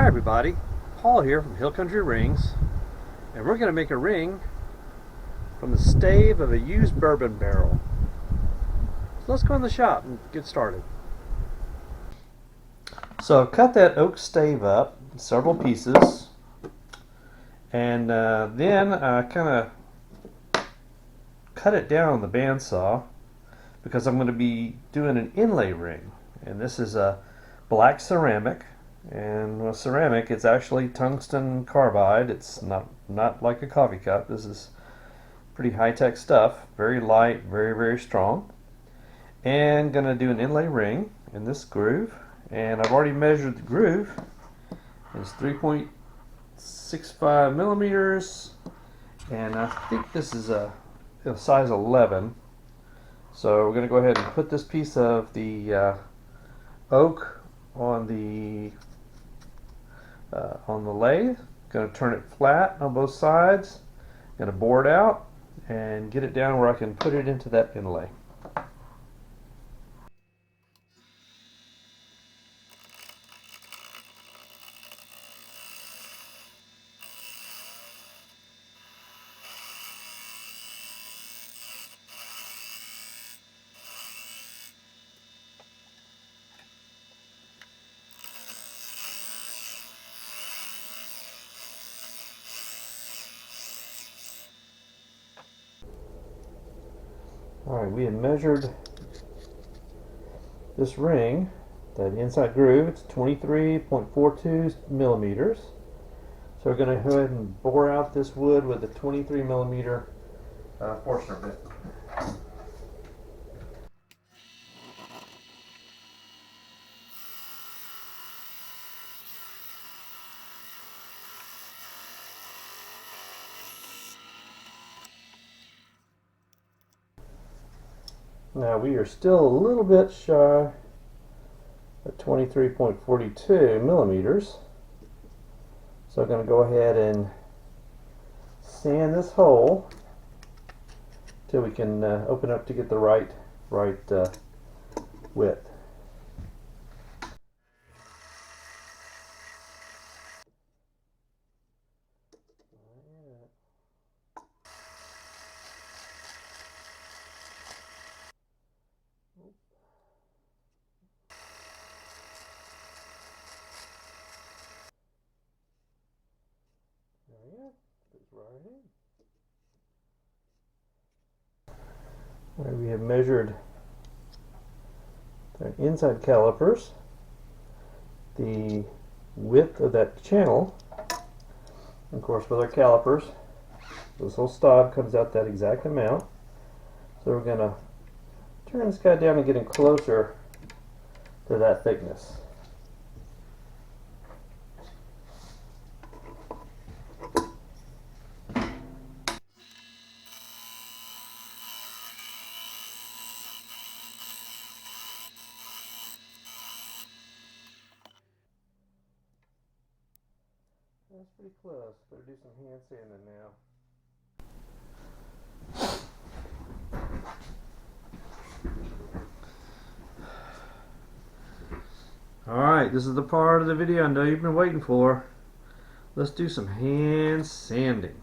everybody, Paul here from Hill Country Rings, and we're going to make a ring from the stave of a used bourbon barrel. So let's go in the shop and get started. So I've cut that oak stave up in several pieces, and then I kind of cut it down on the bandsaw because I'm going to be doing an inlay ring, and this is a black ceramic. And with ceramic, it's actually tungsten carbide. It's not like a coffee cup. This is pretty high-tech stuff. Very light, very strong. And gonna do an inlay ring in this groove. And I've already measured the groove. It's 3.65 millimeters, and I think this is a size 11. So we're gonna go ahead and put this piece of the oak on the lathe. Going to turn it flat on both sides. Going to bore it out and get it down where I can put it into that inlay. Alright, we have measured this ring, that inside groove. It's 23.42 millimeters. So we're going to go ahead and bore out this wood with the 23 millimeter portion of it. Now we are still a little bit shy at 23.42 millimeters. So I'm going to go ahead and sand this hole till we can open up to get the right width. Right, we have measured the inside calipers, the width of that channel. Of course, with our calipers, this little stop comes out that exact amount. So we're going to turn this guy down and get him closer to that thickness. That's pretty close. Better do some hand sanding now. Alright, this is the part of the video I know you've been waiting for. Let's do some hand sanding.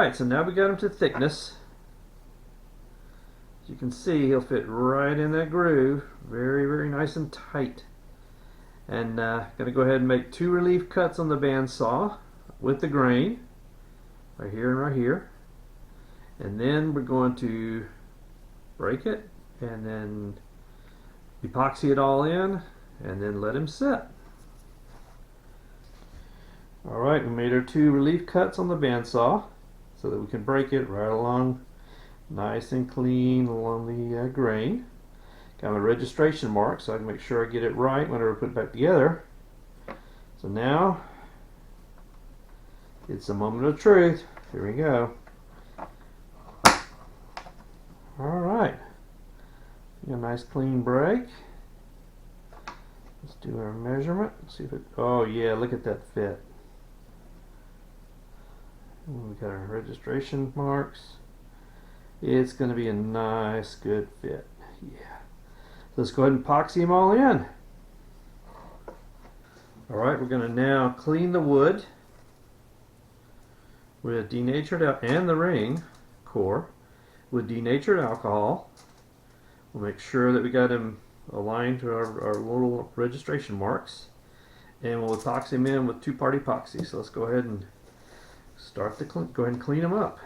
Alright, so now we got him to thickness. As you can see, he'll fit right in that groove. Very, very nice and tight. And going to go ahead and make 2 relief cuts on the bandsaw with the grain. Right here and right here. And then we're going to break it and then epoxy it all in and then let him set. Alright, we made our 2 relief cuts on the bandsaw so that we can break it right along nice and clean along the grain. Got my registration mark so I can make sure I get it right whenever I put it back together. So now it's a moment of truth. Here we go. Alright, a nice clean break. Let's do our measurement. See if it, oh yeah, look at that fit. We got our registration marks. It's going to be a nice, good fit. Yeah. So let's go ahead and epoxy them all in. Alright, we're going to now clean the wood with denatured and the ring core with denatured alcohol. We'll make sure that we got them aligned to our little registration marks, and we'll epoxy them in with 2-part epoxy. So let's go ahead and start the go ahead and clean them up.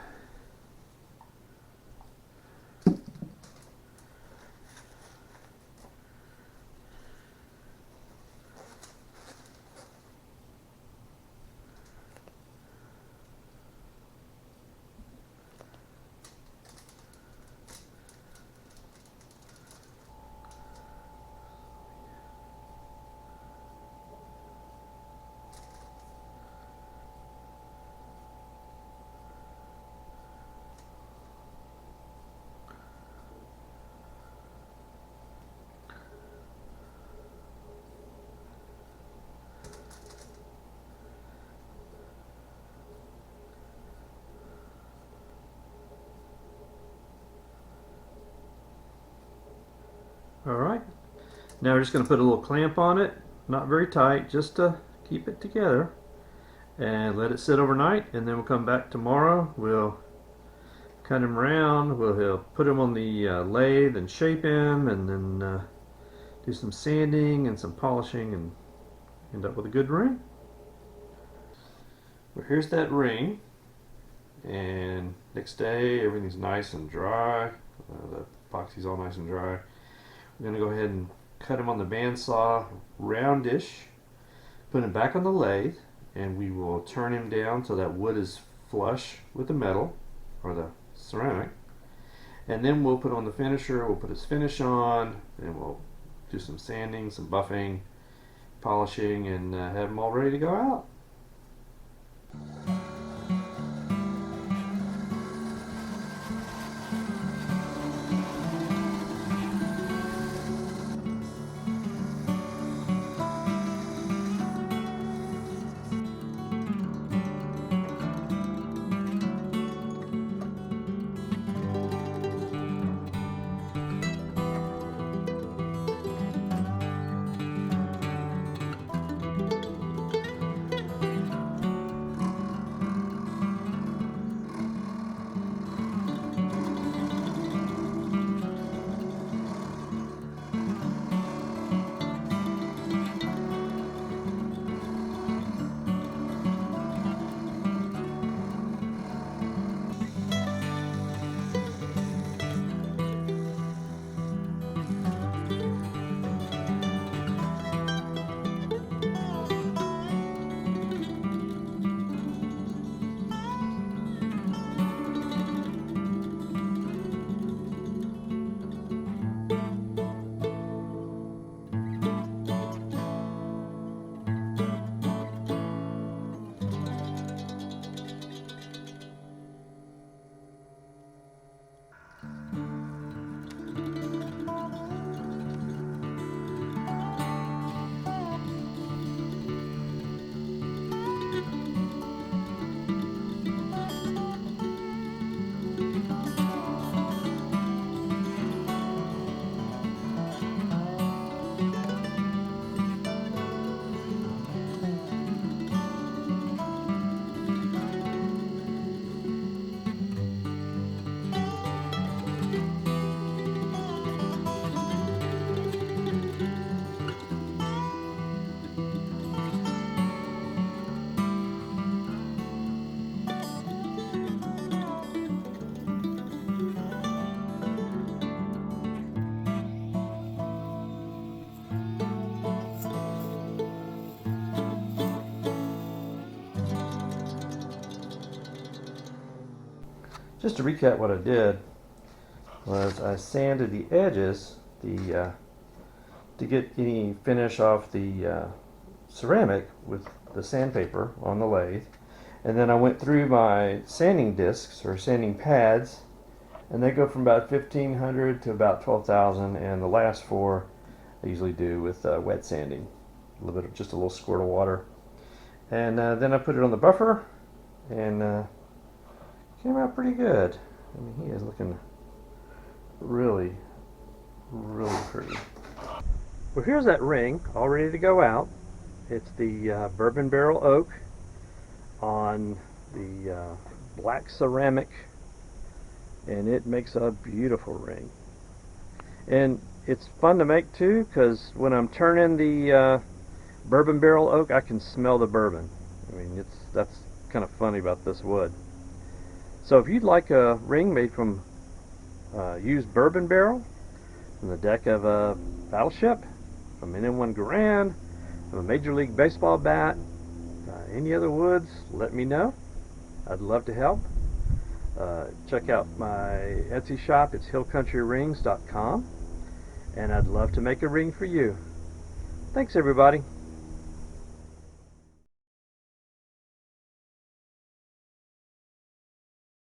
Alright, now we're just going to put a little clamp on it, not very tight, just to keep it together, and let it sit overnight, and then we'll come back tomorrow. We'll cut him round, we'll put him on the lathe and shape him, and then do some sanding and some polishing and end up with a good ring. Well, here's that ring, and next day everything's nice and dry. The epoxy's all nice and dry. We're going to go ahead and cut him on the bandsaw roundish, put him back on the lathe, and we will turn him down so that wood is flush with the metal or the ceramic, and then we'll put on the finisher. We'll put his finish on, and we'll do some sanding, some buffing, polishing, and have him all ready to go out. just to recap, what I did was I sanded the edges to get any finish off the ceramic with the sandpaper on the lathe, and then I went through my sanding discs or sanding pads, and they go from about 1,500 to about 12,000, and the last four I usually do with wet sanding, a little bit of just a little squirt of water, and then I put it on the buffer, and came out pretty good. I mean, he is looking really, really pretty. Well, here's that ring all ready to go out. It's the bourbon barrel oak on the black ceramic, and it makes a beautiful ring. And it's fun to make too, because when I'm turning the bourbon barrel oak, I can smell the bourbon. I mean, that's kind of funny about this wood. So if you'd like a ring made from used bourbon barrel from the deck of a battleship, from an M1 Garand, from a Major League Baseball bat, any other woods, let me know. I'd love to help. Check out my Etsy shop. It's hillcountryrings.com, and I'd love to make a ring for you. Thanks, everybody.